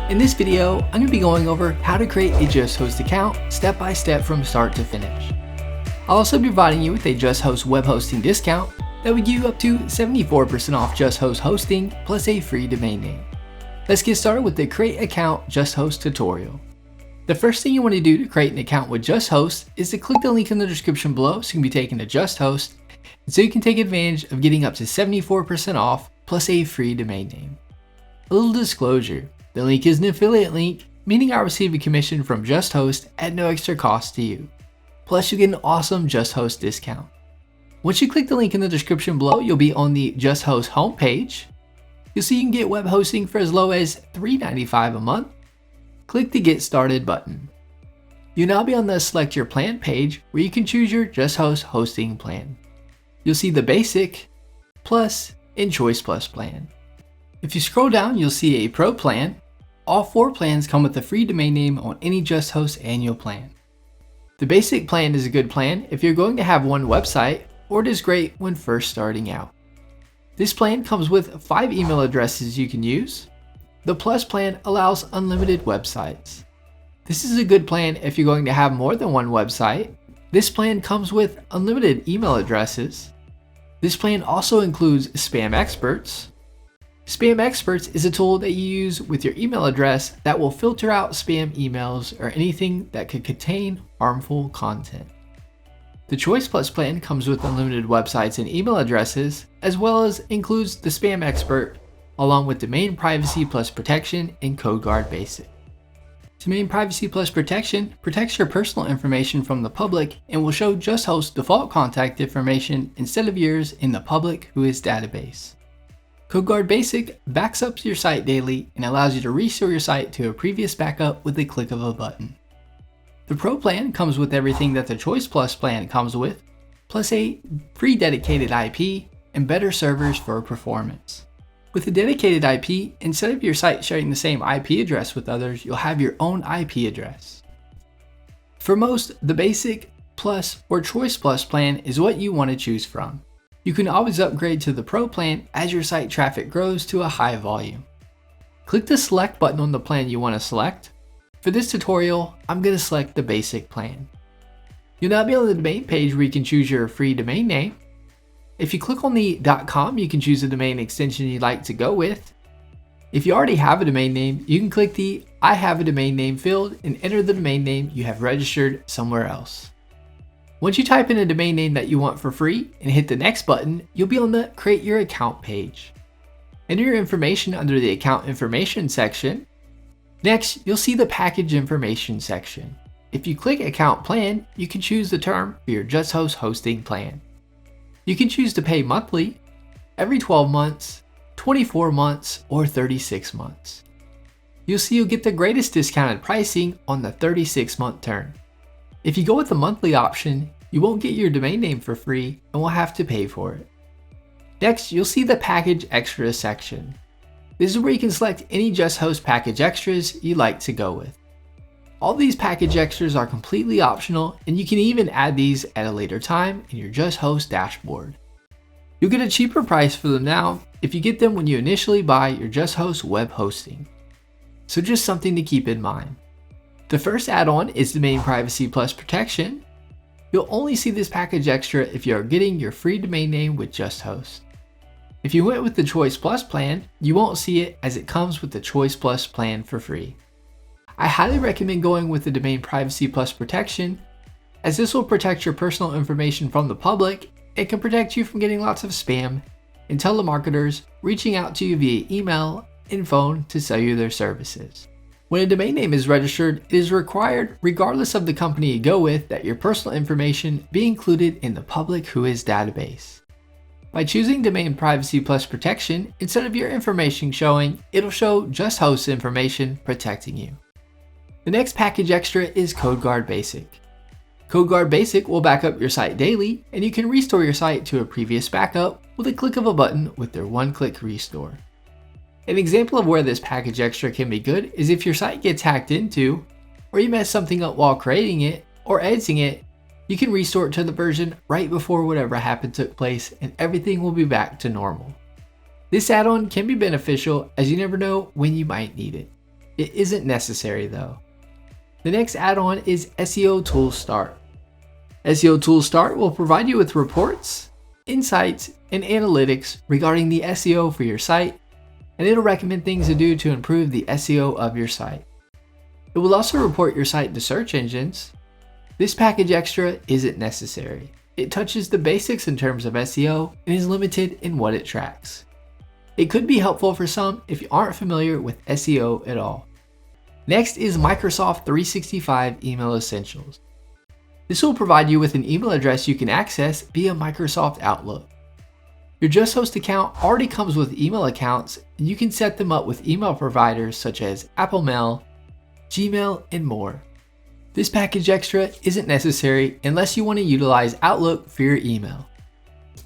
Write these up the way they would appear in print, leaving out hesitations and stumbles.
In this video, I'm going to be going over how to create a JustHost account step by step from start to finish. I'll also be providing you with a JustHost web hosting discount that would give you up to 74% off JustHost hosting plus a free domain name. Let's get started with the Create Account JustHost tutorial. The first thing you want to do to create an account with JustHost is to click the link in the description below so you can be taken to JustHost, and so you can take advantage of getting up to 74% off plus a free domain name. A little disclosure, the link is an affiliate link, meaning I receive a commission from JustHost at no extra cost to you. Plus you get an awesome JustHost discount. Once you click the link in the description below, you'll be on the JustHost homepage. You'll see you can get web hosting for as low as $3.95 a month. Click the Get Started button. You'll now be on the Select Your Plan page where you can choose your JustHost hosting plan. You'll see the Basic, Plus, and Choice Plus plan. If you scroll down, you'll see a Pro plan. All 4 plans come with a free domain name on any JustHost annual plan. The Basic plan is a good plan if you're going to have one website, or it is great when first starting out. This plan comes with 5 email addresses you can use. The Plus plan allows unlimited websites. This is a good plan if you're going to have more than one website. This plan comes with unlimited email addresses. This plan also includes Spam Experts. Spam Experts is a tool that you use with your email address that will filter out spam emails or anything that could contain harmful content. The Choice Plus plan comes with unlimited websites and email addresses, as well as includes the Spam Expert, along with Domain Privacy Plus Protection and CODEGUARD Basic. Domain Privacy Plus Protection protects your personal information from the public and will show JustHost default contact information instead of yours in the public WHOIS database. CODEGUARD Basic backs up your site daily and allows you to restore your site to a previous backup with the click of a button. The Pro plan comes with everything that the Choice Plus plan comes with, plus a free dedicated IP and better servers for performance. With a dedicated IP, instead of your site sharing the same IP address with others, you'll have your own IP address. For most, the Basic, Plus, or Choice Plus plan is what you want to choose from. You can always upgrade to the Pro plan as your site traffic grows to a high volume. Click the Select button on the plan you want to select. For this tutorial, I'm going to select the Basic plan. You'll now be on the domain page where you can choose your free domain name. If you click on the .com, you can choose the domain extension you'd like to go with. If you already have a domain name, you can click the I have a domain name field and enter the domain name you have registered somewhere else. Once you type in a domain name that you want for free and hit the next button, you'll be on the Create Your Account page. Enter your information under the Account Information section. Next, you'll see the Package Information section. If you click Account Plan, you can choose the term for your JustHost hosting plan. You can choose to pay monthly, every 12 months, 24 months, or 36 months. You'll see you'll get the greatest discounted pricing on the 36-month term. If you go with the monthly option, you won't get your domain name for free and will have to pay for it. Next, you'll see the Package Extras section. This is where you can select any JustHost package extras you'd like to go with. All these package extras are completely optional, and you can even add these at a later time in your JustHost dashboard. You'll get a cheaper price for them now if you get them when you initially buy your JustHost web hosting. So just something to keep in mind. The first add-on is Domain Privacy Plus Protection. You'll only see this package extra if you are getting your free domain name with JustHost. If you went with the Choice Plus plan, you won't see it as it comes with the Choice Plus plan for free. I highly recommend going with the Domain Privacy Plus Protection, as this will protect your personal information from the public and can protect you from getting lots of spam and telemarketers reaching out to you via email and phone to sell you their services. When a domain name is registered, it is required, regardless of the company you go with, that your personal information be included in the public WHOIS database. By choosing Domain Privacy Plus Protection, instead of your information showing, it'll show JustHost information protecting you. The next package extra is CODEGUARD Basic. CODEGUARD Basic will back up your site daily, and you can restore your site to a previous backup with a click of a button with their one-click restore. An example of where this package extra can be good is if your site gets hacked into, or you mess something up while creating it or editing it, you can restore it to the version right before whatever happened took place and everything will be back to normal. This add-on can be beneficial as you never know when you might need it. It isn't necessary though. The next add-on is SEO Tools Start. SEO Tools Start will provide you with reports, insights, and analytics regarding the SEO for your site, and it'll recommend things to do to improve the SEO of your site. It will also report your site to search engines. This package extra isn't necessary. It touches the basics in terms of SEO and is limited in what it tracks. It could be helpful for some if you aren't familiar with SEO at all. Next is Microsoft 365 Email Essentials. This will provide you with an email address you can access via Microsoft Outlook. Your JustHost account already comes with email accounts, and you can set them up with email providers such as Apple Mail, Gmail, and more. This package extra isn't necessary unless you want to utilize Outlook for your email.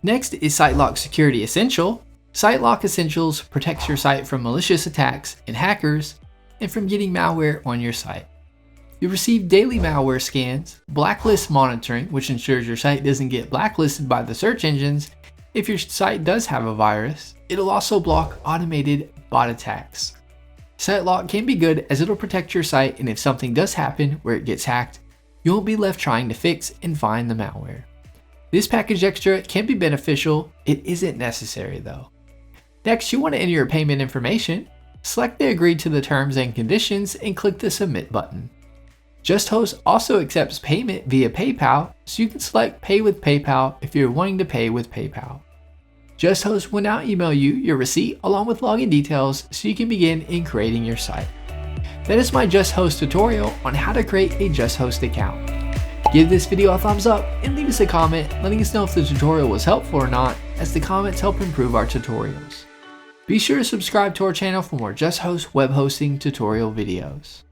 Next is SITELOCK Security Essential. SITELOCK Essentials protects your site from malicious attacks and hackers, and from getting malware on your site. You'll receive daily malware scans, blacklist monitoring, which ensures your site doesn't get blacklisted by the search engines if your site does have a virus. It'll also block automated bot attacks. SITELOCK can be good as it'll protect your site, and if something does happen where it gets hacked, you won't be left trying to fix and find the malware. This package extra can be beneficial. It isn't necessary though. Next, you want to enter your payment information. Select the Agree to the Terms and Conditions and click the Submit button. JustHost also accepts payment via PayPal, so you can select Pay with PayPal if you're wanting to pay with PayPal. JustHost will now email you your receipt along with login details so you can begin in creating your site. That is my JustHost tutorial on how to create a JustHost account. Give this video a thumbs up and leave us a comment letting us know if the tutorial was helpful or not, as the comments help improve our tutorials. Be sure to subscribe to our channel for more JustHost web hosting tutorial videos.